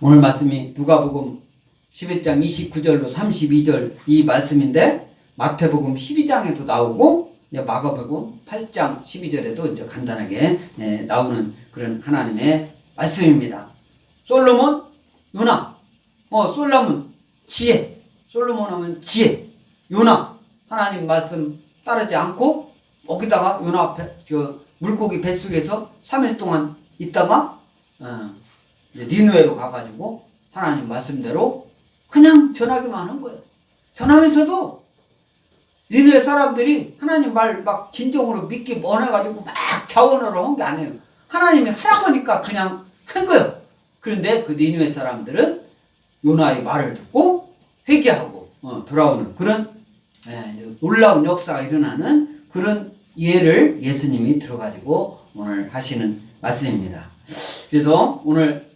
오늘 말씀이 누가복음 11장 29절로 32절 이 말씀인데 마태복음 12장에도 나오고 마가복음 8장 12절에도 이제 간단하게 나오는 그런 하나님의 말씀입니다. 솔로몬, 요나, 솔로몬 지혜, 솔로몬 하면 지혜, 요나 하나님 말씀 따르지 않고 거기다가 요나 앞에 물고기 뱃속에서 3일 동안 있다가 니느웨로 가가지고 하나님 말씀대로 그냥 전하기만 한 거예요. 전하면서도 니느웨 사람들이 하나님 말 막 진정으로 믿기 원해가지고 막 자원으로 한 게 아니에요. 하나님이 하라고 하니까 그냥 한 거예요. 그런데 그 니느웨 사람들은 요나의 말을 듣고 회개하고 돌아오는 그런 놀라운 역사가 일어나는 그런 예를 예수님이 들어가지고 오늘 하시는 말씀입니다. 그래서 오늘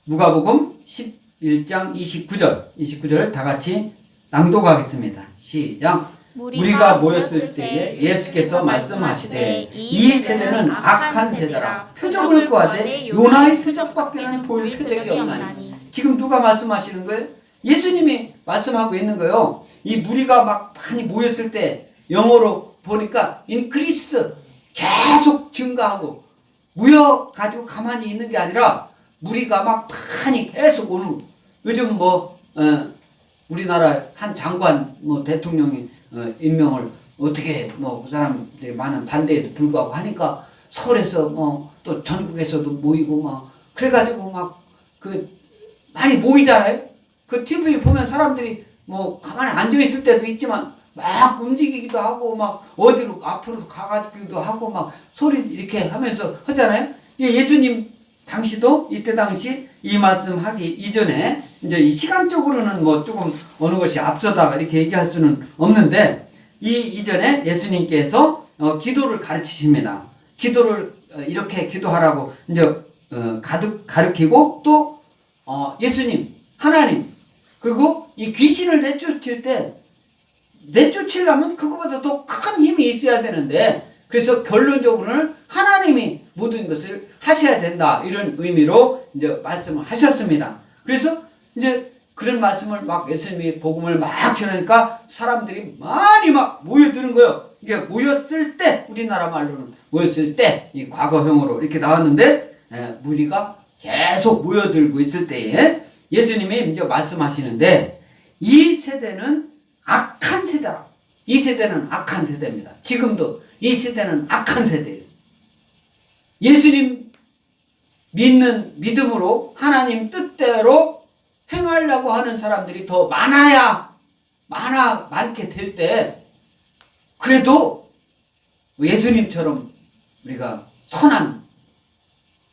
누가복음 11장 29절 다 같이 낭독하겠습니다. 시작. 우리가 모였을 때에 예수께서 말씀하시되 이 세대는 악한 세대라 표적을 구하되 요나의 표적밖에는 보일 표적이 없나니. 지금 누가 말씀하시는 거예요? 예수님이 말씀하고 있는 거예요. 이 무리가 막 많이 모였을 때 영어로 보니까 인크리스 계속 증가하고 모여가지고 가만히 있는 게 아니라 무리가 막 많이 계속 오는. 요즘 우리나라 한 장관 대통령이 임명을 어떻게 그 사람들이 많은 반대에도 불구하고 하니까 서울에서 또 전국에서도 모이고 그래가지고 많이 모이잖아요. 그 TV 보면 사람들이 가만히 앉아있을 때도 있지만 막 움직이기도 하고 어디로 앞으로 가가지기도 하고 소리 이렇게 하면서 하잖아요. 예수님 당시도 이때 당시 이 말씀 하기 이전에 이제 이 시간적으로는 조금 어느 것이 앞서다가 이렇게 얘기할 수는 없는데 이 이전에 예수님께서 기도를 가르치십니다. 기도를 이렇게 기도하라고 이제 가르치고 또 예수님 하나님 그리고 이 귀신을 내쫓으려면 그거보다 더 큰 힘이 있어야 되는데 그래서 결론적으로는 하나님이 모든 것을 하셔야 된다 이런 의미로 이제 말씀을 하셨습니다. 그래서 이제 그런 말씀을 예수님이 복음을 전하니까 사람들이 많이 모여드는 거예요. 이게 모였을 때 우리나라 말로는 모였을 때 이 과거형으로 이렇게 나왔는데 무리가 계속 모여들고 있을 때에 예수님이 이제 말씀하시는데 이 세대는 악한 세대라. 이 세대는 악한 세대입니다. 지금도 이 세대는 악한 세대예요. 예수님 믿는 믿음으로 하나님 뜻대로 행하려고 하는 사람들이 더 많게 될 때 그래도 예수님처럼 우리가 선한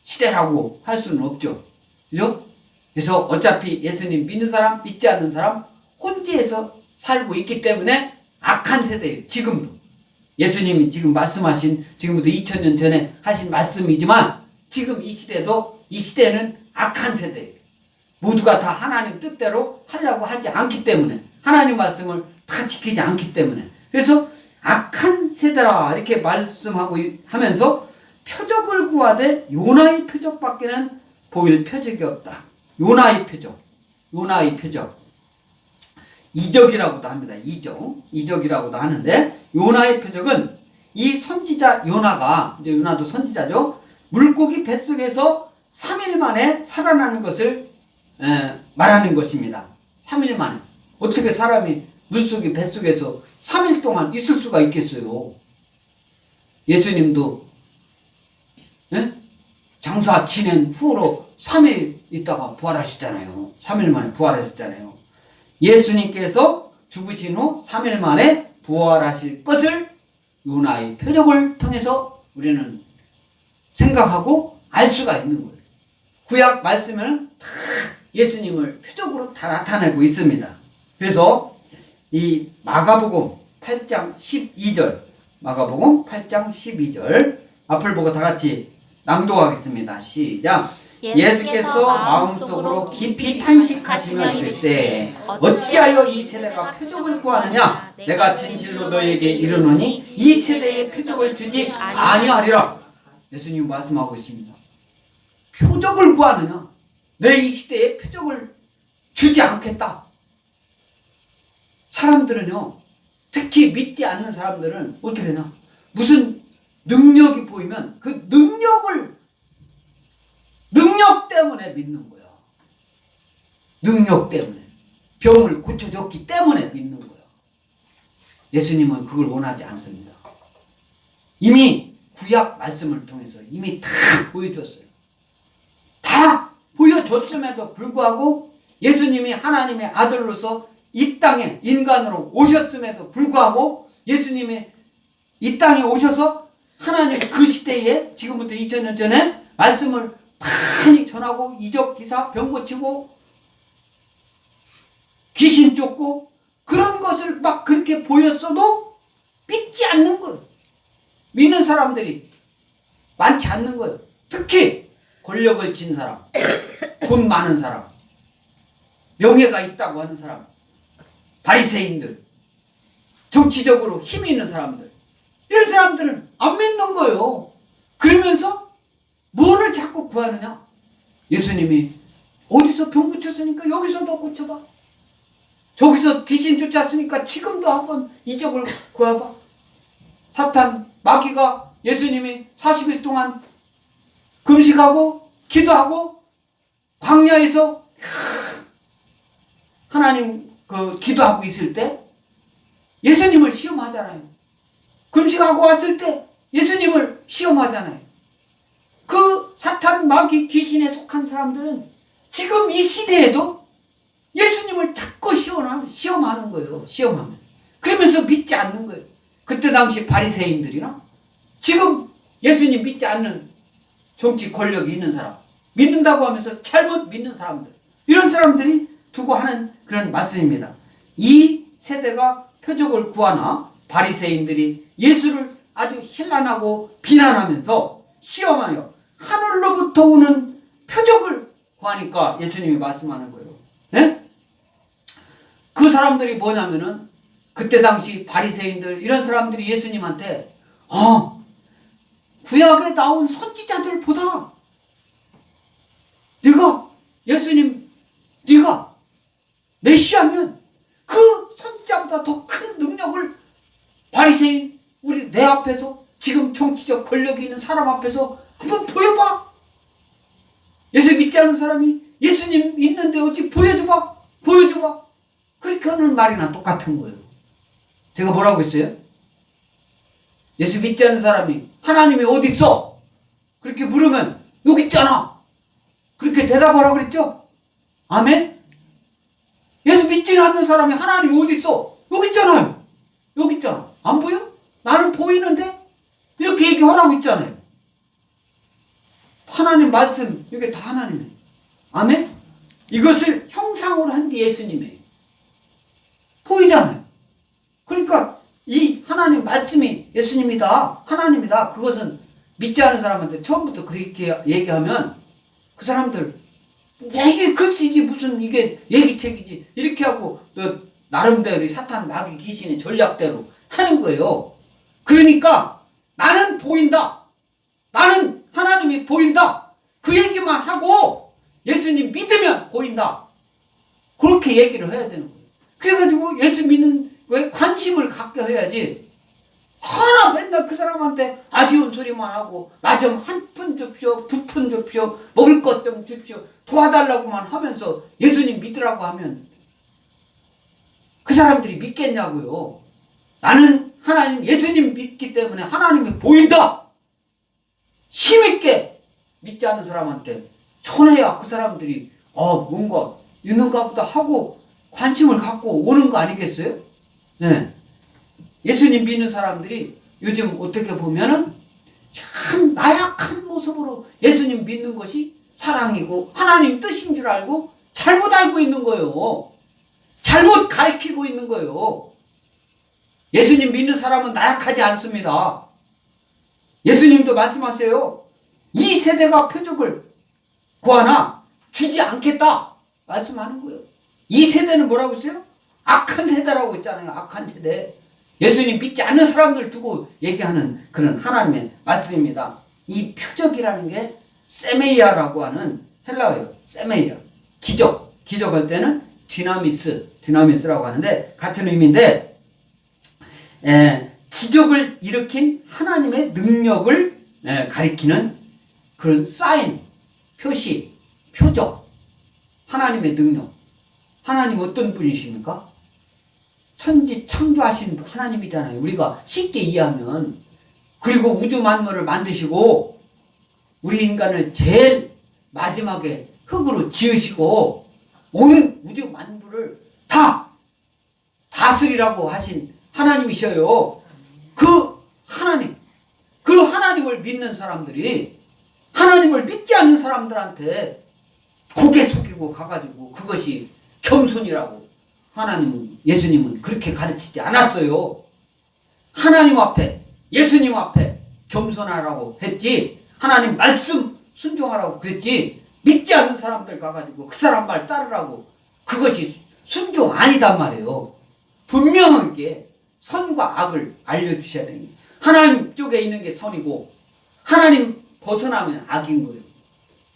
시대라고 할 수는 없죠. 그죠? 그래서 어차피 예수님 믿는 사람, 믿지 않는 사람 혼재해서 살고 있기 때문에 악한 세대예요. 지금도. 예수님이 지금 말씀하신 지금부터 2000년 전에 하신 말씀이지만 지금 이 시대는 악한 세대예요. 모두가 다 하나님 뜻대로 하려고 하지 않기 때문에 하나님 말씀을 다 지키지 않기 때문에 그래서 악한 세대라 이렇게 말씀하고 하면서 표적을 구하되 요나의 표적밖에는 보일 표적이 없다. 요나의 표적 이적이라고도 합니다. 이적이라고도 하는데 요나의 표적은 이 선지자 요나가 이제 요나도 선지자죠. 물고기 뱃속에서 3일 만에 살아나는 것을 말하는 것입니다. 3일 만에 어떻게 사람이 물속에 뱃속에서 3일 동안 있을 수가 있겠어요. 예수님도 장사 지낸 후로 3일 있다가 부활하셨잖아요. 3일 만에 부활하셨잖아요. 예수님께서 죽으신 후 3일 만에 부활하실 것을 요나의 표적을 통해서 우리는 생각하고 알 수가 있는 거예요. 구약 말씀은 다 예수님을 표적으로 다 나타내고 있습니다. 그래서 이 마가복음 8장 12절 앞을 보고 다 같이 낭독하겠습니다. 시작. 예수께서 마음속으로 깊이 탄식하시며 이르시되 어찌하여 이 세대가 표적을 구하느냐. 내가 진실로 너희에게 이르노니 이 세대에 표적을 주지 아니하리라. 예수님 말씀하고 있습니다. 표적을 구하느냐. 내 이 시대에 표적을 주지 않겠다. 사람들은요, 특히 믿지 않는 사람들은 어떻게 되나? 무슨 능력이 보이면 그 능력 때문에 믿는 거야. 능력 때문에. 병을 고쳐줬기 때문에 믿는 거야. 예수님은 그걸 원하지 않습니다. 이미 구약 말씀을 통해서 이미 다 보여줬어요. 다 보여줬음에도 불구하고 예수님이 하나님의 아들로서 이 땅에 인간으로 오셨음에도 불구하고 예수님이 이 땅에 오셔서 하나님 그 시대에 지금부터 2000년 전에 말씀을 많이 전하고 이적 기사 병 고치고 귀신 쫓고 그런 것을 막 그렇게 보였어도 믿지 않는 거예요. 믿는 사람들이 많지 않는 거예요. 특히 권력을 쥔 사람, 돈 많은 사람, 명예가 있다고 하는 사람, 바리새인들, 정치적으로 힘이 있는 사람들, 이런 사람들은 안 믿는 거예요. 그러면서 뭐를 자꾸 구하느냐? 예수님이 어디서 병 고쳤으니까 여기서도 고쳐봐. 저기서 귀신 쫓았으니까 지금도 한번 이적을 구해봐. 사탄, 마귀가 예수님이 40일 동안 금식하고 기도하고 광야에서 하나님 기도하고 있을 때 예수님을 시험하잖아요. 금식하고 왔을 때 예수님을 시험하잖아요. 그 사탄, 마귀, 귀신에 속한 사람들은 지금 이 시대에도 예수님을 자꾸 시험하는 거예요. 시험하면. 그러면서 믿지 않는 거예요. 그때 당시 바리새인들이나 지금 예수님 믿지 않는 정치 권력이 있는 사람, 믿는다고 하면서 잘못 믿는 사람들, 이런 사람들이 두고 하는 그런 말씀입니다. 이 세대가 표적을 구하나 바리새인들이 예수를 아주 힐난하고 비난하면서 시험하여 하늘로부터 오는 표적을 구하니까 예수님이 말씀하는 거예요. 네? 그 사람들이 뭐냐면은 그때 당시 바리새인들 이런 사람들이 예수님한테 구약에 나온 선지자들보다 네가 예수님 네가 메시아면 그 선지자보다 더 큰 능력을 바리새인 우리 내 앞에서 지금 정치적 권력이 있는 사람 앞에서 한번 보여봐. 예수 믿지 않는 사람이 예수님 있는데 어찌 보여줘봐. 그렇게 하는 말이나 똑같은 거예요. 제가 뭐라고 했어요? 예수 믿지 않는 사람이 하나님이 어디 있어? 그렇게 물으면 여기 있잖아. 그렇게 대답하라고 그랬죠? 아멘? 예수 믿지 않는 사람이 하나님이 어디 있어? 여기 있잖아요. 여기 있잖아. 안 보여? 나는 보이는데? 이렇게 얘기하라고 있잖아요. 하나님 말씀 이게 다 하나님이에요. 아멘? 이것을 형상으로 한 게 예수님이에요. 보이잖아요. 그러니까 이 하나님 말씀이 예수님이다, 하나님이다, 그것은 믿지 않은 사람한테 처음부터 그렇게 얘기하면 그 사람들 이게 글씨지 무슨 이게 얘기책이지 이렇게 하고 또 나름대로 사탄 마귀 귀신의 전략대로 하는 거예요. 그러니까 나는 보인다, 나는 하나님이 보인다, 그 얘기만 하고 예수님 믿으면 보인다, 그렇게 얘기를 해야 되는 거예요. 그래가지고 예수 믿는 왜 관심을 갖게 해야지. 하나 맨날 그 사람한테 아쉬운 소리만 하고 나 좀 한 푼 줍쇼, 2푼 줍쇼, 먹을 것 좀 줍쇼, 도와달라고만 하면서 예수님 믿으라고 하면 그 사람들이 믿겠냐고요. 나는 하나님 예수님 믿기 때문에 하나님이 보인다, 힘있게 믿지 않는 사람한테 전해야 그 사람들이 뭔가 있는가 보다 하고 관심을 갖고 오는 거 아니겠어요? 네. 예수님 믿는 사람들이 요즘 어떻게 보면은 참 나약한 모습으로 예수님 믿는 것이 사랑이고 하나님 뜻인 줄 알고 잘못 알고 있는 거예요. 잘못 가르치고 있는 거예요. 예수님 믿는 사람은 나약하지 않습니다. 예수님도 말씀하세요. 이 세대가 표적을 구하나 주지 않겠다 말씀하는 거예요. 이 세대는 뭐라고 했어요? 악한 세대라고 했잖아요. 악한 세대. 예수님 믿지 않는 사람들 두고 얘기하는 그런 하나님의 말씀입니다. 이 표적이라는 게 세메이아라고 하는 헬라어예요. 세메이라. 기적. 기적할 때는 디나미스라고 하는데 같은 의미인데 기적을 일으킨 하나님의 능력을 가리키는 그런 사인, 표시, 표적. 하나님의 능력. 하나님 어떤 분이십니까? 천지 창조하신 하나님이잖아요. 우리가 쉽게 이해하면. 그리고 우주 만물을 만드시고 우리 인간을 제일 마지막에 흙으로 지으시고 온 우주 만물을 다 다스리라고 하신 하나님이셔요. 그 하나님을 믿는 사람들이 하나님을 믿지 않는 사람들한테 고개 숙이고 가가지고 그것이 겸손이라고 예수님은 그렇게 가르치지 않았어요. 하나님 앞에, 예수님 앞에 겸손하라고 했지, 하나님 말씀 순종하라고 그랬지, 믿지 않는 사람들 가가지고 그 사람 말 따르라고, 그것이 순종 아니단 말이에요. 분명하게 선과 악을 알려주셔야 됩니다. 하나님 쪽에 있는 게 선이고 하나님 벗어나면 악인 거예요.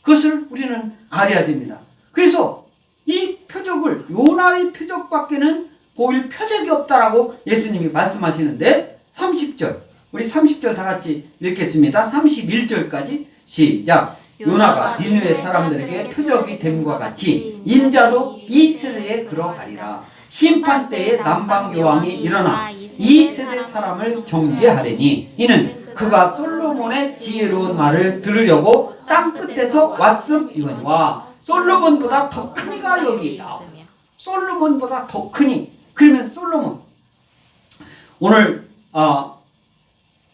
그것을 우리는 알아야 됩니다. 그래서 이 표적을, 요나의 표적밖에는 보일 표적이 없다라고 예수님이 말씀하시는데 30절, 우리 30절 다 같이 읽겠습니다. 31절까지 시작. 요나가 니느웨 사람들에게 표적이 됨과 같이 인자도 이 세대에 그러하리라. 심판 때에 남방 여왕이 일어나 이 세대 사람을 정죄하리니 이는 그가 솔로몬의 지혜로운 말을 들으려고 땅 끝에서 왔음이거니와. 솔로몬보다 더 큰 이가 여기 있다. 솔로몬보다 더 크니. 그러면 솔로몬, 오늘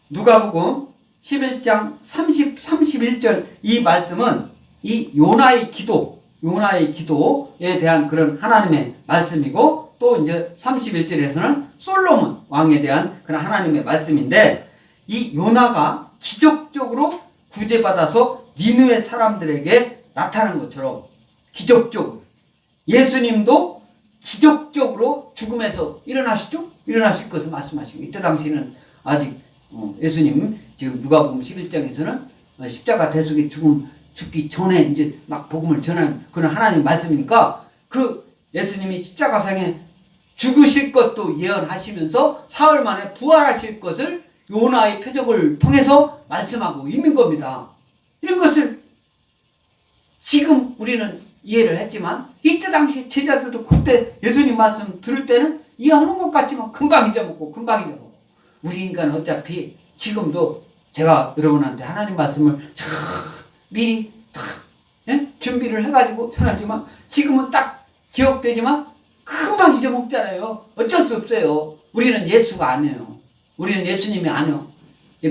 누가복음 11장 31절 이 말씀은 이 요나의 기도에 대한 그런 하나님의 말씀이고, 또 이제 31절에서는 솔로몬 왕에 대한 그런 하나님의 말씀인데, 이 요나가 기적적으로 구제받아서 니느웨 사람들에게 나타난 것처럼 기적적으로 예수님도 기적적으로 죽음에서 일어나실 것을 말씀하시고, 이때 당시는 아직 예수님 지금 누가복음 11장에서는 십자가 대속의 죽기 전에 이제 막 복음을 전하는 그런 하나님 말씀이니까, 그 예수님이 십자가상에 죽으실 것도 예언하시면서 사흘 만에 부활하실 것을 요나의 표적을 통해서 말씀하고 있는 겁니다. 이런 것을 지금 우리는 이해를 했지만 이때 당시 제자들도 그때 예수님 말씀 들을 때는 이해하는 것 같지만 금방 잊어먹고 우리 인간은 어차피 지금도 제가 여러분한테 하나님 말씀을 참 미리 다 준비를 해가지고 전하지만 지금은 딱 기억되지만 금방 잊어먹잖아요. 어쩔 수 없어요. 우리는 예수가 아니에요. 우리는 예수님이 아니에요.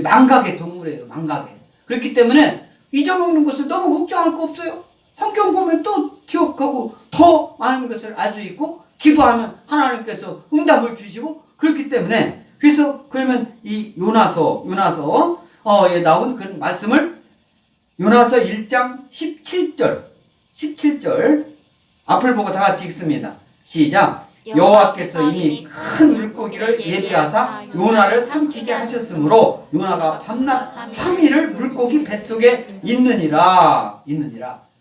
망각의 동물이에요. 망각의. 그렇기 때문에 잊어먹는 것을 너무 걱정할 거 없어요. 성경 보면 또 기억하고 더 많은 것을 알 수 있고, 기도하면 하나님께서 응답을 주시고, 그렇기 때문에 그래서 그러면 이 요나서에 나온 그 말씀을 요나서 1장 17절 앞을 보고 다 같이 읽습니다. 시작. 여호와께서 이미 큰 물고기를 예비하사 요나를 삼키게 하셨으므로 요나가 밤낮 3일을 물고기 뱃속에 있느니라.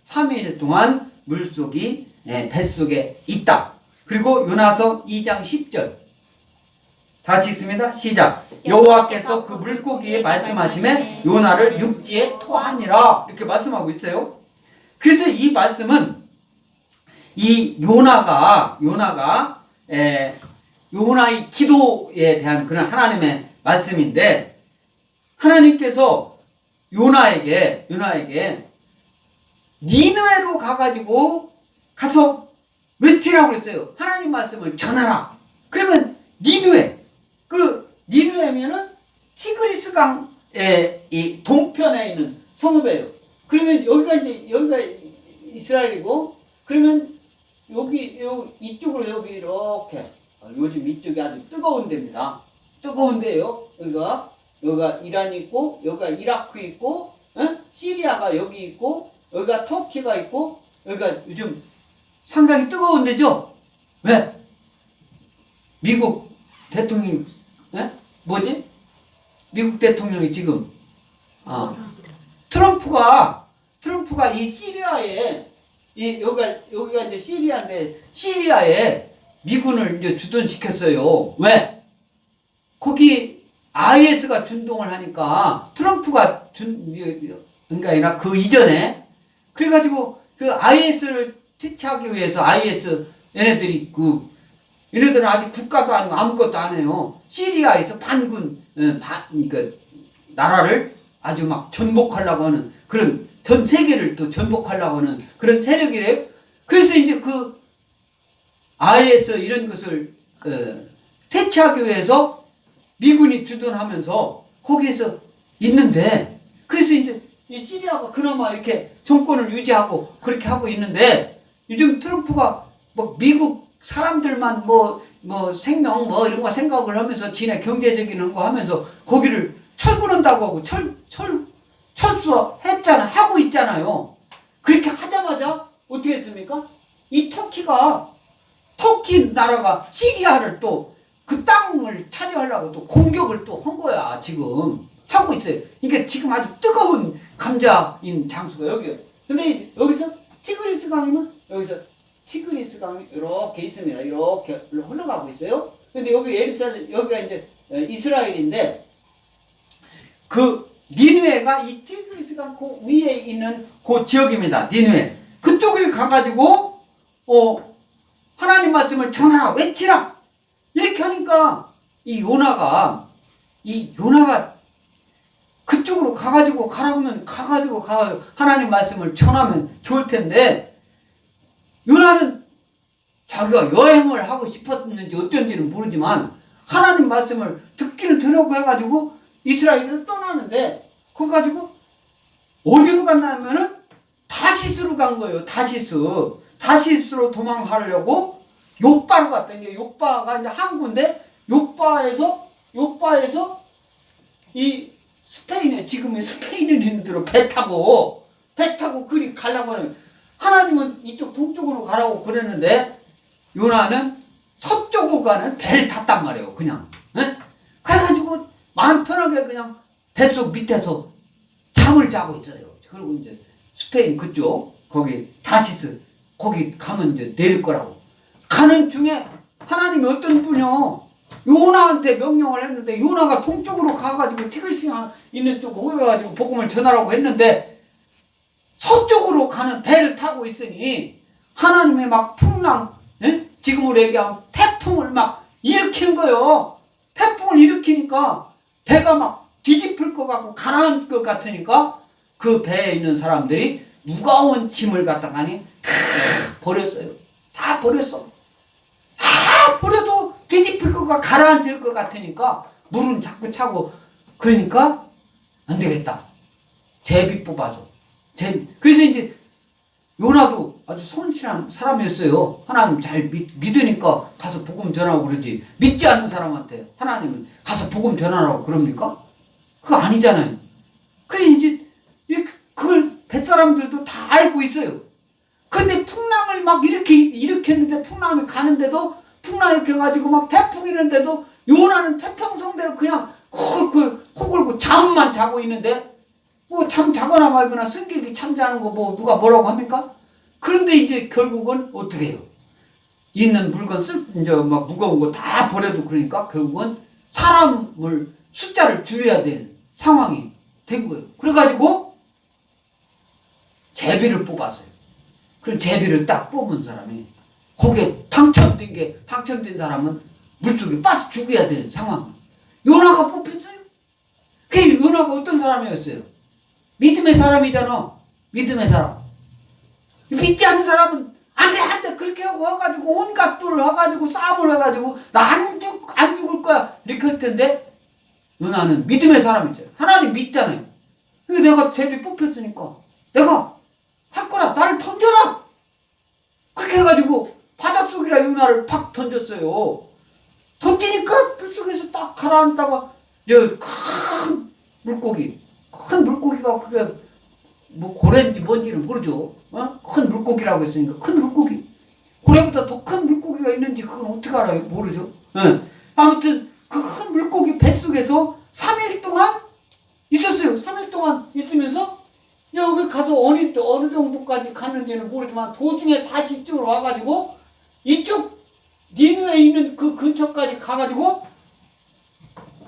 3일 동안 물속이 뱃속에 있다. 그리고 요나서 2장 10절 다 같이 읽습니다. 시작. 여호와께서 그 물고기에 말씀하심에 요나를 육지에 토하니라. 이렇게 말씀하고 있어요. 그래서 이 말씀은 이 요나의 기도에 대한 그런 하나님의 말씀인데, 하나님께서 요나에게 니느웨로 가서 외치라고 그랬어요. 하나님 말씀을 전하라. 그러면 니느웨면은 티그리스 강의 이 동편에 있는 성읍이에요. 그러면 여기가 이스라엘이고, 그러면 이쪽으로 이렇게, 요즘 이쪽이 아주 뜨거운 데입니다. 뜨거운 데예요. 여기가 이란이 있고, 여기가 이라크 있고, 시리아가 여기 있고, 여기가 터키가 있고, 여기가 요즘 상당히 뜨거운 데죠? 왜? 미국 대통령이, 미국 대통령이 지금, 트럼프가 트럼프가 이 시리아에 여기가 이제 시리아인데 시리아에 미군을 이제 주둔시켰어요. 왜? 거기 IS가 준동을 하니까 트럼프가 그러니까 아니라 그 이전에 그래가지고 그 IS를 퇴치하기 위해서 IS 얘네들이 얘네들은 아직 국가도 아니고 아무것도 안 해요. 시리아에서 반군 그러니까 나라를 아주 막 전복하려고 하는 그런 전 세계를 또 전복하려고 하는 그런 세력이래요. 그래서 이제 그 IS 이런 것을 퇴치하기 위해서 미군이 주둔하면서 거기에서 있는데 그래서 이제 이 시리아가 그나마 이렇게 정권을 유지하고 그렇게 하고 있는데 요즘 트럼프가 뭐 미국 사람들만 뭐 생명 뭐 이런 거 생각을 하면서 지네 경제적인 거 하면서 거기를 철구는다고 하고 철수했잖아 하고 있잖아요. 그렇게 하자마자 어떻게 했습니까? 이 터키 나라가 시리아를 또 그 땅을 차지하려고 또 공격을 또 한 거야. 지금 하고 있어요. 그러니까 지금 아주 뜨거운 감자인 장소가 여기. 근데 여기서 티그리스 강이면 여기서 티그리스 강이 이렇게 있습니다. 이렇게 흘러가고 있어요. 근데 여기 예루살렘 여기가 이제 이스라엘인데 그 니느웨가 이 티그리스 강 그 위에 있는 그 지역입니다. 니느웨. 그쪽을 가가지고 하나님 말씀을 전하라 외치라 이렇게 하니까 이 요나가 그쪽으로 가가지고 가라고 하면 가가지고 하나님 말씀을 전하면 좋을 텐데 요나는 자기가 여행을 하고 싶었는지 어쩐지는 모르지만 하나님 말씀을 듣기는 들으려고 해가지고 이스라엘을 떠나는데 그거 가지고 어디로 갔냐면은 다시스로 간 거예요. 다시스로 도망하려고 요빠로 갔다. 이제 요빠가 이제 항구인데 요빠에서 이 스페인에 지금의 스페인인들로 배 타고 그리 가려고 하는 하나님은 이쪽 동쪽으로 가라고 그랬는데 요나는 서쪽으로 가는 배를 탔단 말이에요. 그냥 그래가지고 마음 편하게 그냥 뱃속 밑에서 잠을 자고 있어요. 그리고 이제 스페인 그쪽 거기 다시스 거기 가면 이제 내릴 거라고 가는 중에 하나님이 어떤 분이요 요나한테 명령을 했는데 요나가 동쪽으로 가가지고 티글스가 있는 쪽 거기 가가지고 복음을 전하라고 했는데 서쪽으로 가는 배를 타고 있으니 하나님의 막 풍랑 지금으로 얘기하면 태풍을 막 일으킨 거예요. 태풍을 일으키니까 배가 막 뒤집힐 것 같고 가라앉을 것 같으니까 그 배에 있는 사람들이 무거운 짐을 갖다가니 다 버렸어요. 다 버렸어. 다 버려도 뒤집힐 것 같고 가라앉을 것 같으니까 물은 자꾸 차고 그러니까 안 되겠다. 제비 뽑아서. 그래서 이제 요나도 아주 손실한 사람이었어요. 하나님 잘 믿으니까 가서 복음 전하고 그러지. 믿지 않는 사람한테 하나님은 가서 복음 전하라고 그럽니까? 그거 아니잖아요. 이제 그걸 뱃사람들도 다 알고 있어요. 근데 풍랑을 막 일으켰는데 풍랑이 가는데도 풍랑 이렇게 해가지고 막 태풍 이는데도 요나는 태평성대로 그냥 코 골고 잠만 자고 있는데 뭐 잠 자거나 말거나 승객이 잠자는 거 뭐 누가 뭐라고 합니까? 그런데 이제 결국은 어떻게 해요? 있는 물건 이제 막 무거운 거 다 버려도 그러니까 결국은 사람을 숫자를 줄여야 되는 상황이 된 거예요. 그래가지고 제비를 뽑았어요. 그럼 제비를 딱 뽑은 사람이 거기에 당첨된 사람은 물속에 빠져 죽어야 되는 상황이에요. 요나가 뽑혔어요. 그 요나가 어떤 사람이었어요? 믿음의 사람이잖아. 믿음의 사람. 믿지 않는 사람은 안 돼 그렇게 하고 해가지고 온갖 돌을 해가지고 싸움을 해가지고 나 안 죽을 거야 이렇게 할 텐데 요나는 믿음의 사람이잖아요. 하나님 믿잖아요. 내가 제비 뽑혔으니까 내가 할 거라 나를 던져라 그렇게 해가지고 바닷속이라 요나를 팍 던졌어요. 던지니까 물속에서 딱 가라앉다가 큰 물고기가 그게 뭐 고래인지 뭔지는 모르죠. 큰 물고기라고 했으니까 큰 물고기. 고래보다 더 큰 물고기가 있는지 그건 어떻게 알아요? 모르죠. 아무튼 그 큰 물고기 뱃속에서 3일 동안 있었어요. 3일 동안 있으면서 여기 가서 어느 정도까지 갔는지는 모르지만 도중에 다시 이쪽으로 와가지고 이쪽 니누에 있는 그 근처까지 가가지고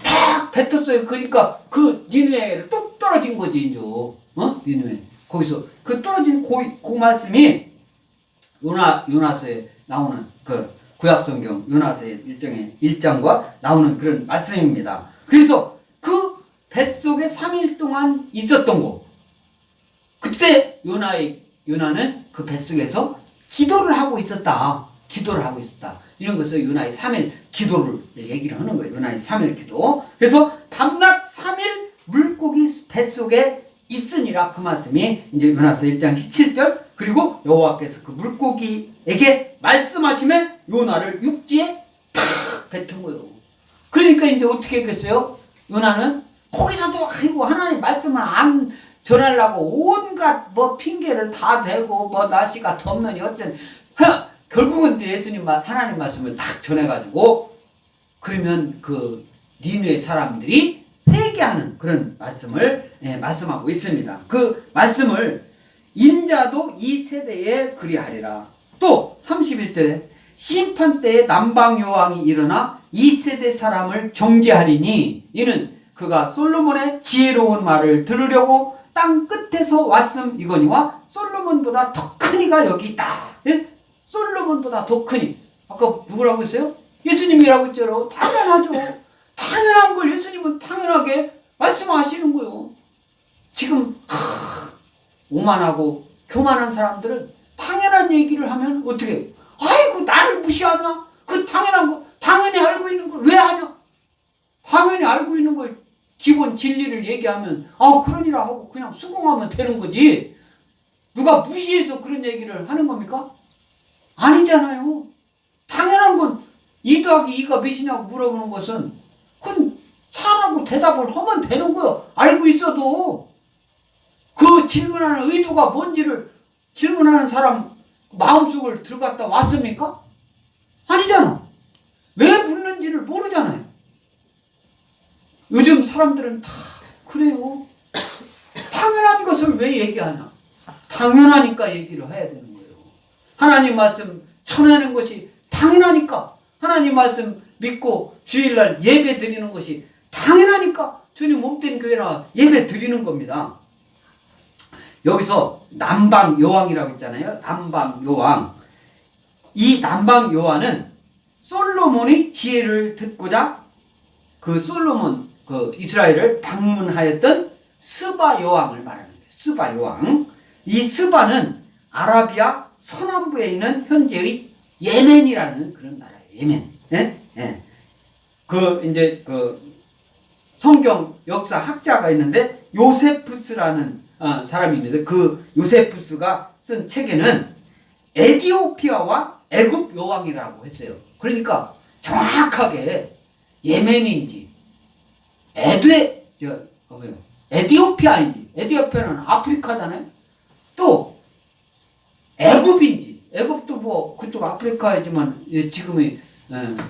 딱 뱉었어요. 그러니까 그 니누에를 뚝 떨어진 거지 이제. 니누에 거기서 그 떨어진 그 말씀이 요나서에 나오는 그 구약성경 요나서의 일정의 1장과 나오는 그런 말씀입니다. 그래서 그 뱃속에 3일 동안 있었던 거. 그때 요나는 그 뱃속에서 기도를 하고 있었다. 기도를 하고 있었다. 이런 것을 요나의 3일 기도를 얘기를 하는 거예요. 요나의 3일 기도. 그래서 밤낮 3일 물고기 뱃속에 있으니라 그 말씀이 이제 요나서 1장 17절 그리고 여호와께서 그 물고기에게 말씀하시면 요나를 육지에 탁 뱉은 거예요. 그러니까 이제 어떻게 했겠어요? 요나는 거기서도 아이고 하나님 말씀을 안 전하려고 온갖 뭐 핑계를 다 대고 뭐 날씨가 덥느니 어쨌든 결국은 예수님 하나님 말씀을 딱 전해가지고 그러면 그 니느웨 사람들이 회개하는 그런 말씀을 말씀하고 있습니다. 그 말씀을 인자도 이 세대에 그리하리라. 또 31절에 심판 때에 남방 여왕이 일어나 이 세대 사람을 정죄하리니 이는 그가 솔로몬의 지혜로운 말을 들으려고 땅 끝에서 왔음 이거니와 솔로몬보다 더 크니가 여기 있다. 예? 솔로몬보다 더 크니. 아까 누구라고 했어요? 예수님이라고 했죠. 당연하죠. 당연한 걸 예수님은 당연하게 말씀하시는 거예요. 지금 오만하고 교만한 사람들은 당연한 얘기를 하면 어떻게 아이고 나를 무시하나? 그 당연한 거 당연히 알고 있는 걸 왜 하냐? 당연히 알고 있는 걸 기본 진리를 얘기하면 그러니라 하고 그냥 수긍하면 되는 거지. 누가 무시해서 그런 얘기를 하는 겁니까? 아니잖아요. 당연한 건 2 더하기 2가 몇이냐고 물어보는 것은 그건 사람하고 대답을 하면 되는 거예요. 알고 있어도 그 질문하는 의도가 뭔지를 질문하는 사람 마음속을 들어갔다 왔습니까? 아니잖아. 왜 묻는지를 모르잖아요. 요즘 사람들은 다 그래요. 당연한 것을 왜 얘기하냐? 당연하니까 얘기를 해야 되는 거예요. 하나님 말씀 전하는 것이 당연하니까 하나님 말씀 믿고 주일날 예배 드리는 것이 당연하니까 주님 몸된 교회나 예배 드리는 겁니다. 여기서 남방 여왕이라고 했잖아요. 남방 여왕. 이 남방 여왕은 솔로몬의 지혜를 듣고자 그 솔로몬 그 이스라엘을 방문하였던 스바 여왕을 말하는 거예요. 스바 여왕. 이 스바는 아라비아 서남부에 있는 현재의 예멘이라는 그런 나라예요. 예멘. 예? 예. 이제 성경 역사 학자가 있는데 요세푸스라는 사람이 있는데 그 요세푸스가 쓴 책에는 에디오피아와 애굽 여왕이라고 했어요. 그러니까 정확하게 예멘인지 에디오피아인지 에디오피아는 아프리카잖아요. 또 애굽인지 애굽도 뭐 그쪽 아프리카이지만 지금의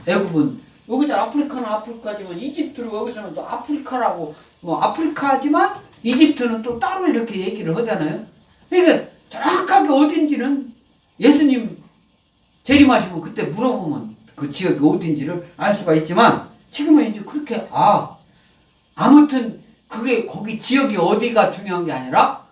애굽은 여기도 아프리카는 아프리카지만 이집트로 여기서는 또 아프리카라고 뭐 아프리카지만 이집트는 또 따로 이렇게 얘기를 하잖아요. 그러니까 정확하게 어딘지는 예수님 재림하시면 그때 물어보면 그 지역이 어딘지를 알 수가 있지만 지금은 이제 그렇게 아무튼 그게 거기 지역이 어디가 중요한 게 아니라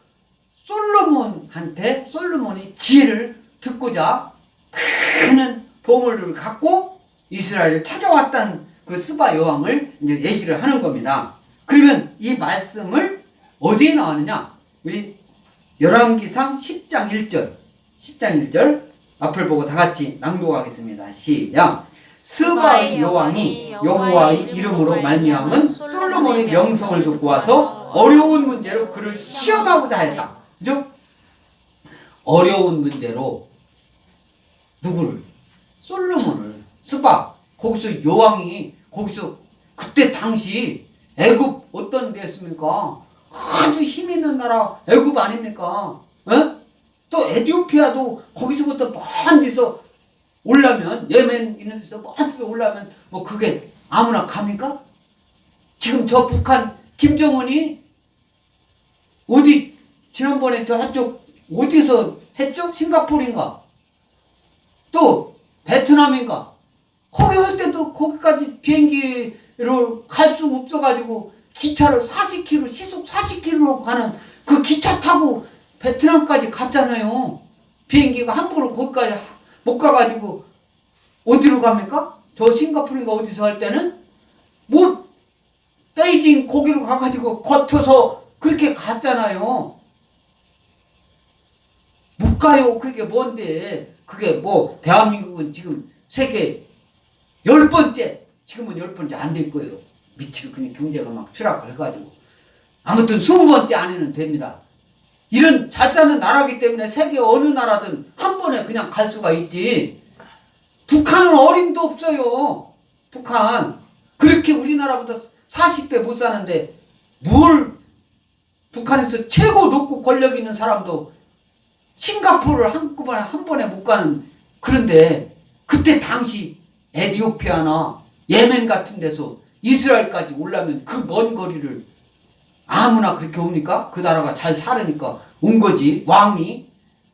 솔로몬이 지혜를 듣고자 큰 보물을 갖고 이스라엘을 찾아왔던 그 스바 여왕을 이제 얘기를 하는 겁니다. 그러면 이 말씀을 어디에 나왔느냐? 우리 열왕기상 10장 1절 앞을 보고 다 같이 낭독하겠습니다. 시작. 스바의 여왕이 여호와의 이름으로 말미암은 솔로몬의 명성을 듣고 와서 어려운 문제로 그를 시험하고자 하였다. 그죠? 어려운 문제로 누구를? 솔로몬을. 스바. 거기서 여왕이 거기서 그때 당시 애굽 어떤 데였습니까? 아주 힘 있는 나라 애굽 아닙니까? 또 에디오피아도 거기서부터 먼 데서 올라면 예멘 있는 데서 먼 데서 올라면 뭐 그게 아무나 갑니까? 지금 저 북한 김정은이 어디 지난번에 저쪽 어디서 했죠? 싱가포르인가? 또 베트남인가? 거기 할 때도 거기까지 비행기로 갈 수 없어가지고 기차를 40km, 시속 40km로 가는 그 기차 타고 베트남까지 갔잖아요. 비행기가 함부로 거기까지 못 가가지고 어디로 갑니까? 저 싱가포르인가 어디서 할 때는 뭐 베이징 거기로 가가지고 거쳐서 그렇게 갔잖아요. 못 가요. 그게 뭔데? 그게 뭐 대한민국은 지금 세계 10번째, 지금은 10번째 안 될 거예요. 미치고 그냥 경제가 막 추락을 해가지고 아무튼 20번째 안에는 됩니다. 이런 잘 사는 나라기 때문에 세계 어느 나라든 한 번에 그냥 갈 수가 있지. 북한은 어림도 없어요. 북한 그렇게 우리나라보다 40배 못 사는데 뭘 북한에서 최고 높고 권력 있는 사람도 싱가포르를 한꺼번에 한 번에 못 가는. 그런데 그때 당시 에티오피아나 예멘 같은 데서 이스라엘까지 오려면 그 먼 거리를 아무나 그렇게 옵니까? 그 나라가 잘 살으니까 온 거지. 왕이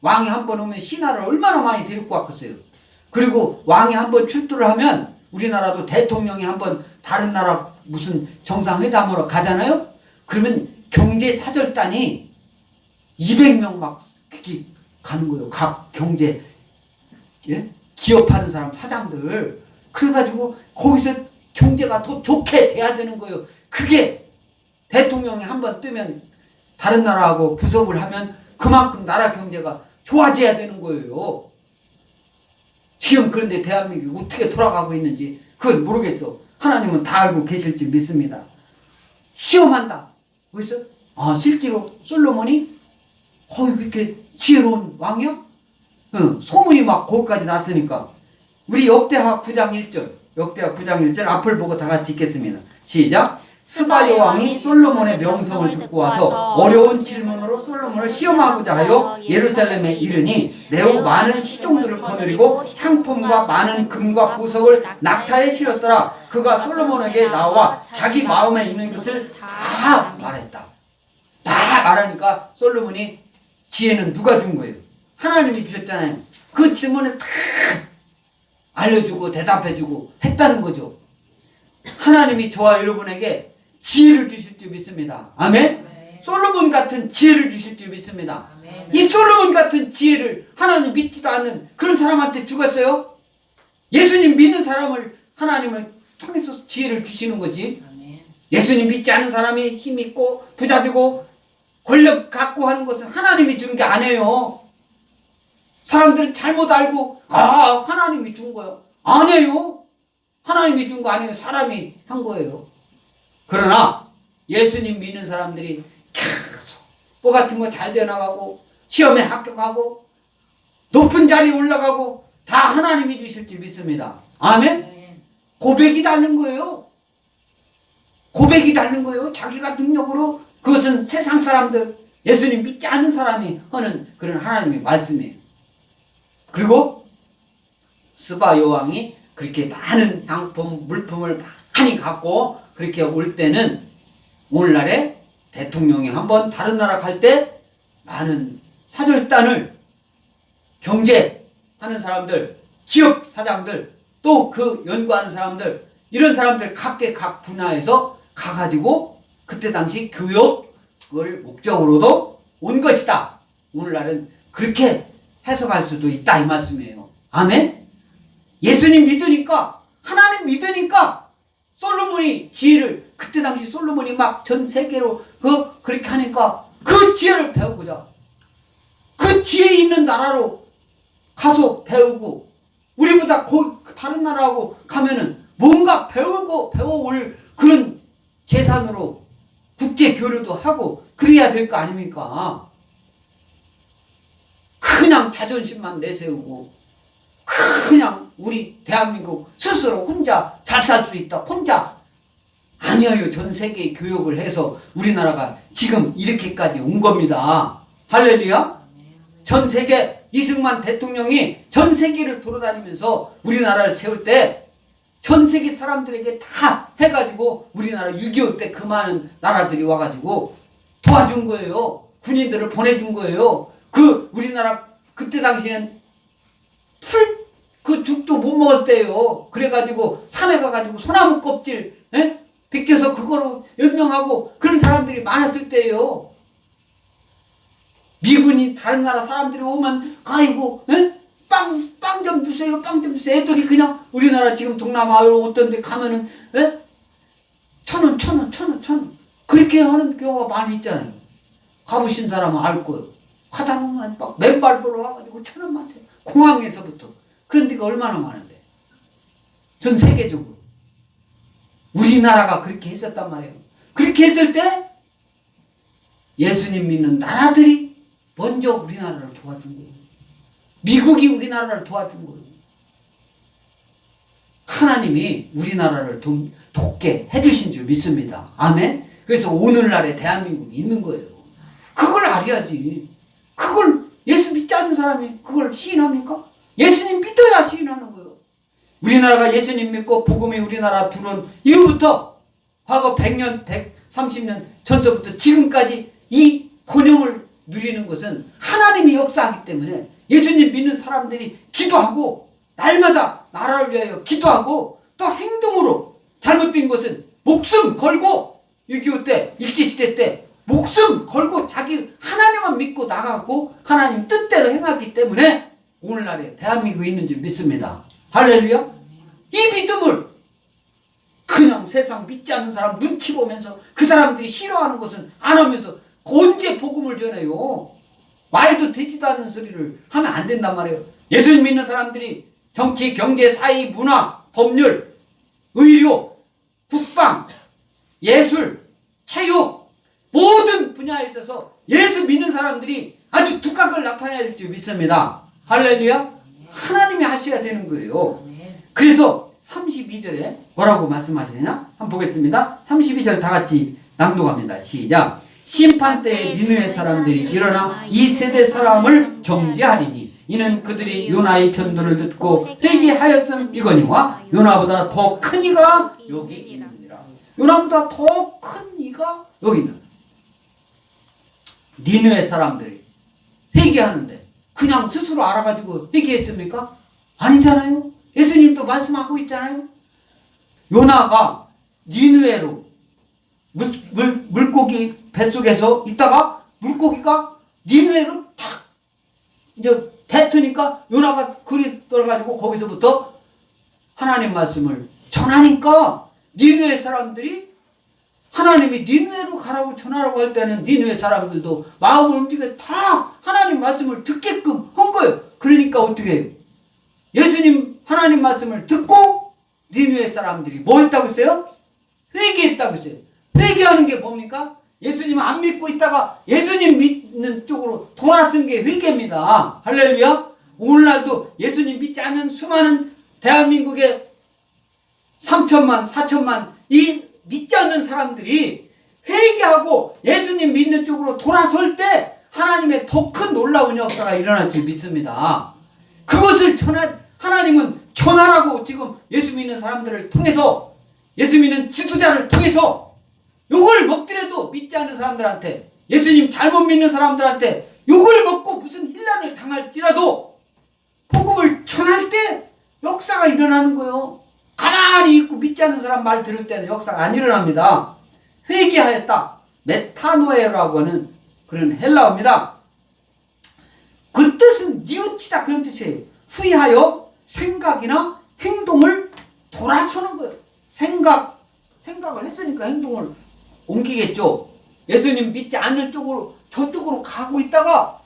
한 번 오면 신하를 얼마나 많이 데리고 왔겠어요. 그리고 왕이 한 번 출두를 하면 우리나라도 대통령이 한 번 다른 나라 무슨 정상회담으로 가잖아요. 그러면 경제사절단이 200명 막 그렇게 가는 거예요. 각 경제 기업하는 사람 사장들. 그래가지고 거기서 경제가 더 좋게 돼야 되는 거예요. 그게 대통령이 한 번 뜨면 다른 나라하고 교섭을 하면 그만큼 나라 경제가 좋아져야 되는 거예요. 지금 그런데 대한민국이 어떻게 돌아가고 있는지 그건 모르겠어. 하나님은 다 알고 계실 줄 믿습니다. 시험한다. 어디서? 실제로 솔로몬이 그렇게 지혜로운 왕이야? 소문이 막 거기까지 났으니까. 우리 역대하 9장 1절, 역대하 9장 1절 앞을 보고 다 같이 읽겠습니다. 시작. 스바 여왕이 솔로몬의 명성을 듣고 와서 어려운 질문으로 솔로몬을 시험하고자 하여 예루살렘에 이르니 매우 많은 시종들을 거느리고 향품과 많은 금과 보석을 낙타에 실었더라. 그가 솔로몬에게 나와 자기 마음에 있는 것을 다 말했다. 다 말하니까 솔로몬이 지혜는 누가 준 거예요? 하나님이 주셨잖아요. 그 질문에 다 알려주고 대답해주고 했다는 거죠. 하나님이 저와 여러분에게 지혜를 주실 줄 믿습니다. 아멘? 솔로몬 같은 지혜를 주실 줄 믿습니다. 아멘. 이 솔로몬 같은 지혜를 하나님 믿지도 않는 그런 사람한테 주겠어요? 예수님 믿는 사람을 하나님은 통해서 지혜를 주시는 거지. 아멘. 예수님 믿지 않는 사람이 힘 있고 부자 되고 권력 갖고 하는 것은 하나님이 준 게 아니에요. 사람들은 잘못 알고 하나님이 준 거예요. 아니에요. 하나님이 준 거 아니에요. 사람이 한 거예요. 그러나 예수님 믿는 사람들이 계속 뭐 같은 거 잘 되어나가고 시험에 합격하고 높은 자리에 올라가고 다 하나님이 주실 줄 믿습니다. 아멘? 고백이 다른 거예요. 고백이 다른 거예요. 자기가 능력으로. 그것은 세상 사람들, 예수님 믿지 않는 사람이 하는 그런 하나님의 말씀이에요. 그리고 스바 여왕이 그렇게 많은 향품, 물품을 많이 갖고 그렇게 올 때는 오늘날에 대통령이 한번 다른 나라 갈 때 많은 사절단을 경제하는 사람들, 기업 사장들, 또 그 연구하는 사람들, 이런 사람들 각계 각 분야에서 가가지고 그때 당시 교육을 목적으로도 온 것이다. 오늘날은 그렇게 해석할 수도 있다 이 말씀이에요. 아멘? 예수님 믿으니까, 하나님 믿으니까 솔로몬이 지혜를, 그때 당시 솔로몬이 막 전 세계로 그렇게 하니까 그 지혜를 배우고자 그 지혜 있는 나라로 가서 배우고, 우리보다 다른 나라하고 가면은 뭔가 배워올 그런 계산으로 국제 교류도 하고 그래야 될 거 아닙니까? 그냥 자존심만 내세우고 그냥 우리 대한민국 스스로 혼자 잘 살 수 있다, 혼자 아니에요. 전 세계 교육을 해서 우리나라가 지금 이렇게까지 온 겁니다. 할렐루야. 전 세계 이승만 대통령이 전 세계를 돌아다니면서 우리나라를 세울 때 전 세계 사람들에게 다 해가지고 우리나라 6.25 때 그 많은 나라들이 와가지고 도와준 거예요. 군인들을 보내준 거예요. 우리나라 그때 당시에는 그 죽도 못 먹을 때예요. 그래가지고 산에 가가지고 소나무 껍질 벗겨서 그거로 연명하고 그런 사람들이 많았을 때예요. 미군이 다른 나라 사람들이 오면 아이고 빵 좀 주세요, 빵 좀 주세요. 애들이 그냥 우리나라 지금 동남아 어떤 데 가면은 1,000원 그렇게 하는 경우가 많이 있잖아요. 가보신 사람은 알 거예요. 가다 보면 막 맨발로 와가지고 1,000원만 돼. 공항에서부터. 그런 데가 얼마나 많은데. 전 세계적으로. 우리나라가 그렇게 했었단 말이에요. 그렇게 했을 때 예수님 믿는 나라들이 먼저 우리나라를 도와준 거예요. 미국이 우리나라를 도와준 거예요. 하나님이 우리나라를 돕게 해주신 줄 믿습니다. 아멘. 그래서 오늘날의 대한민국이 있는 거예요. 그걸 알아야지. 그걸 예수 믿지 않는 사람이 그걸 시인합니까? 예수님 믿어야 시인하는 거예요. 우리나라가 예수님 믿고 복음이 우리나라 들어온 이후부터 과거 100년, 130년 전서부터 지금까지 이 번영을 누리는 것은 하나님이 역사하기 때문에 예수님 믿는 사람들이 기도하고 날마다 나라를 위하여 기도하고 또 행동으로 잘못된 것은 목숨 걸고 6.25 때 일제시대 때 목숨 걸고 자기 하나님만 믿고 나가고 하나님 뜻대로 행하기 때문에 오늘날에 대한민국이 있는 줄 믿습니다. 할렐루야. 이 믿음을 그냥 세상 믿지 않는 사람 눈치 보면서 그 사람들이 싫어하는 것은 안 하면서 언제 복음을 전해요. 말도 되지도 않는 소리를 하면 안 된단 말이에요. 예수님 믿는 사람들이 정치, 경제, 사회, 문화, 법률, 의료, 국방, 예술, 체육 모든 분야에 있어서 예수 믿는 사람들이 아주 두각을 나타내야 될 줄 믿습니다. 할렐루야. 하나님이 하셔야 되는 거예요. 그래서 32절에 뭐라고 말씀하시느냐? 한번 보겠습니다. 32절 다 같이 낭독합니다. 시작. 심판 때에 니느웨 사람들이 일어나 이 세대 사람을 정죄하리니 이는 그들이 요나의 전도를 듣고 회개하였음이거니와 요나보다 더 큰 이가 여기 있느니라. 요나보다 더 큰 이가 여기 있느니라. 니느웨 사람들이 회개하는데 그냥 스스로 알아가지고 회개했습니까? 아니잖아요. 예수님도 말씀하고 있잖아요. 요나가 니느웨로 물고기 뱃속에서 있다가 물고기가 니느웨로 탁 이제 뱉으니까 요나가 그리 떨어가지고 거기서부터 하나님 말씀을 전하니까 니느웨 사람들이 하나님이 니느웨로 가라고 전하라고 할 때는 니느웨 사람들도 마음을 움직여 다 하나님 말씀을 듣게끔 한 거예요. 그러니까 어떻게 해요? 예수님 하나님 말씀을 듣고 니느웨 사람들이 뭐 했다고 했어요? 회개했다고 했어요. 회개하는 게 뭡니까? 예수님 안 믿고 있다가 예수님 믿는 쪽으로 돌아선 게 회개입니다. 할렐루야. 오늘날도 예수님 믿지 않는 수많은 대한민국의 3천만 4천만 이 믿지 않는 사람들이 회개하고 예수님 믿는 쪽으로 돌아설 때 하나님의 더 큰 놀라운 역사가 일어날 줄 믿습니다. 그것을 하나님은 전하라고 지금 예수 믿는 사람들을 통해서 예수 믿는 지도자를 통해서 욕을 먹더라도 믿지 않는 사람들한테 예수님 잘못 믿는 사람들한테 욕을 먹고 무슨 혼란을 당할지라도 복음을 전할 때 역사가 일어나는 거예요. 가만히 있고 믿지 않는 사람 말 들을 때는 역사가 안 일어납니다. 회개하였다. 메타노에라고 하는 그런 헬라어입니다. 그 뜻은 뉘우치다 그런 뜻이에요. 후회하여 생각이나 행동을 돌아서는 거예요. 생각을 했으니까 행동을 옮기겠죠. 예수님 믿지 않는 쪽으로 저쪽으로 가고 있다가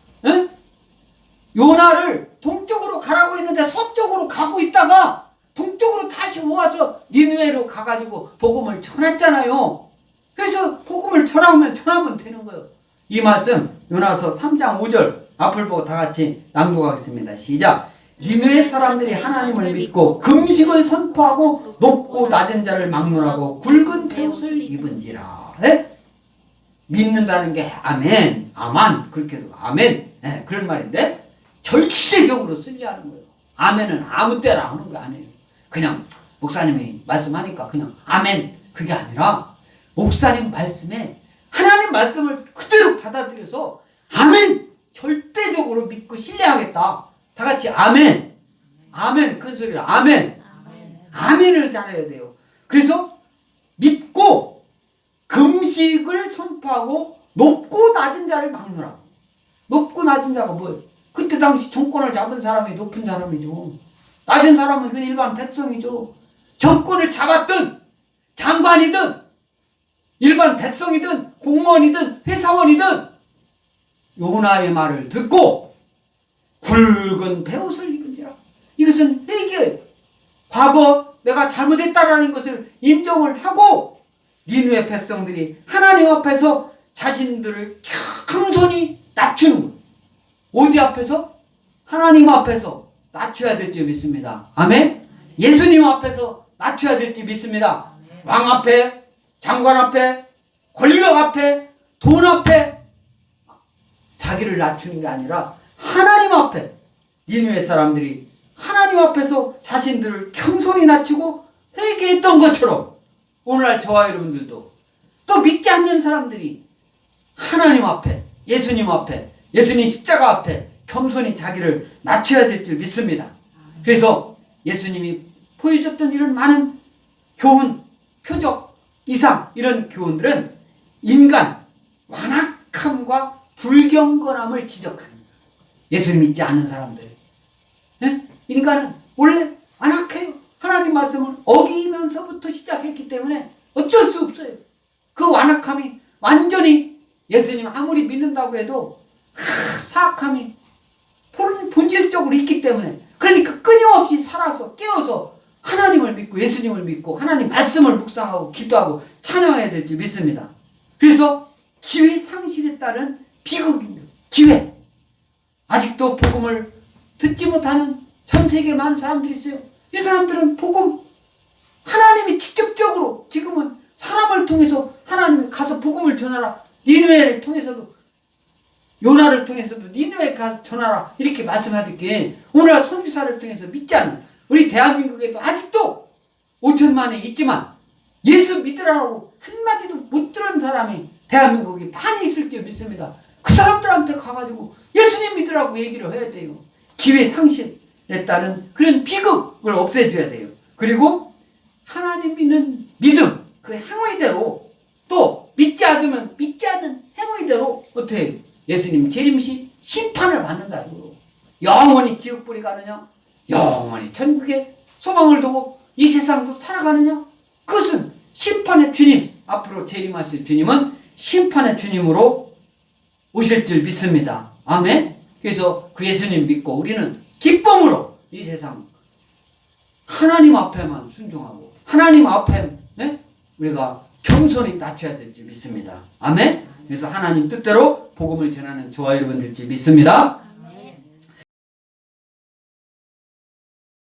요나를 동쪽으로 가라고 했는데 서쪽으로 가고 있다가 동쪽으로 다시 모아서 니느웨로 가가지고 복음을 전했잖아요. 그래서 복음을 전하면 되는 거예요. 이 말씀 요나서 3장 5절 앞을 보고 다 같이 낭독하겠습니다. 시작. 니느웨 사람들이 하나님을 믿고 금식을 선포하고 높고 낮은 자를 막론하고 굵은 베옷을 입은지라. 믿는다는 게 아멘, 아만 그렇게도 아멘 그런 말인데 절대적으로 쓰려는 거예요. 아멘은 아무 때나 하는 거 아니에요. 그냥 목사님이 말씀하니까 그냥 아멘 그게 아니라 목사님 말씀에 하나님 말씀을 그대로 받아들여서 아멘. 절대적으로 믿고 신뢰하겠다. 다 같이 아멘. 아멘. 큰 소리로 아멘. 아멘을 잘해야 돼요. 그래서 믿고 금식을 선포하고 높고 낮은 자를 막노라. 높고 낮은 자가 뭐예요? 그때 당시 정권을 잡은 사람이 높은 사람이죠. 낮은 사람은 그 일반 백성이죠. 정권을 잡았든 장관이든 일반 백성이든 공무원이든 회사원이든 요나의 말을 듣고 굵은 베옷을 입은지라. 이것은 회개예요. 과거 내가 잘못했다라는 것을 인정을 하고 니느웨 백성들이 하나님 앞에서 자신들을 겸손히 낮추는 거예요. 어디 앞에서? 하나님 앞에서 낮춰야 될지 믿습니다. 아멘? 예수님 앞에서 낮춰야 될지 믿습니다. 왕 앞에, 장관 앞에, 권력 앞에, 돈 앞에 자기를 낮추는 게 아니라 하나님 앞에, 니느웨 사람들이 하나님 앞에서 자신들을 겸손히 낮추고 회개했던 것처럼 오늘날 저와 여러분들도 또 믿지 않는 사람들이 하나님 앞에, 예수님 앞에, 예수님 십자가 앞에 겸손히 자기를 낮춰야 될 줄 믿습니다. 그래서 예수님이 보여줬던 이런 많은 교훈, 표적, 이상 이런 교훈들은 인간 완악함과 불경건함을 지적합니다. 예수를 믿지 않는 사람들. 네? 인간은 원래 완악해요. 하나님 말씀을 어기면서부터 시작했기 때문에 어쩔 수 없어요. 그 완악함이 완전히 예수님 아무리 믿는다고 해도 사악함이 본질적으로 있기 때문에 그러니까 끊임없이 살아서 깨어서 하나님을 믿고 예수님을 믿고 하나님 말씀을 묵상하고 기도하고 찬양해야 될 줄 믿습니다. 그래서 기회 상실에 따른 비극입니다. 기회. 아직도 복음을 듣지 못하는 전 세계 많은 사람들이 있어요. 이 사람들은 복음 하나님이 직접적으로 지금은 사람을 통해서 하나님이 가서 복음을 전하라. 니느웨를 통해서도 요나를 통해서도 니느웨 가서 전하라 이렇게 말씀하듯이 오늘날 선교사를 통해서 믿지 않는 우리 대한민국에도 아직도 5천만이 있지만 예수 믿으라고 한마디도 못 들은 사람이 대한민국에 많이 있을 줄 믿습니다. 그 사람들한테 가가지고 예수님 믿으라고 얘기를 해야 돼요. 기회 상실에 따른 그런 비극을 없애줘야 돼요. 그리고 하나님 믿는 믿음 그 행위대로 또 믿지 않으면 믿지 않는 행위대로 어떻게 해요? 예수님 재림시 심판을 받는다. 영원히 지옥불이 가느냐? 영원히 천국에 소망을 두고 이 세상도 살아가느냐? 그것은 심판의 주님, 앞으로 재림하실 주님은 심판의 주님으로 오실 줄 믿습니다. 아멘. 그래서 그 예수님 믿고 우리는 기쁨으로 이 세상 하나님 앞에만 순종하고 하나님 앞에 우리가 겸손히 낮춰야 될 줄 믿습니다. 아멘. 그래서 하나님 뜻대로 복음을 전하는 저와 여러분 될 줄 믿습니다.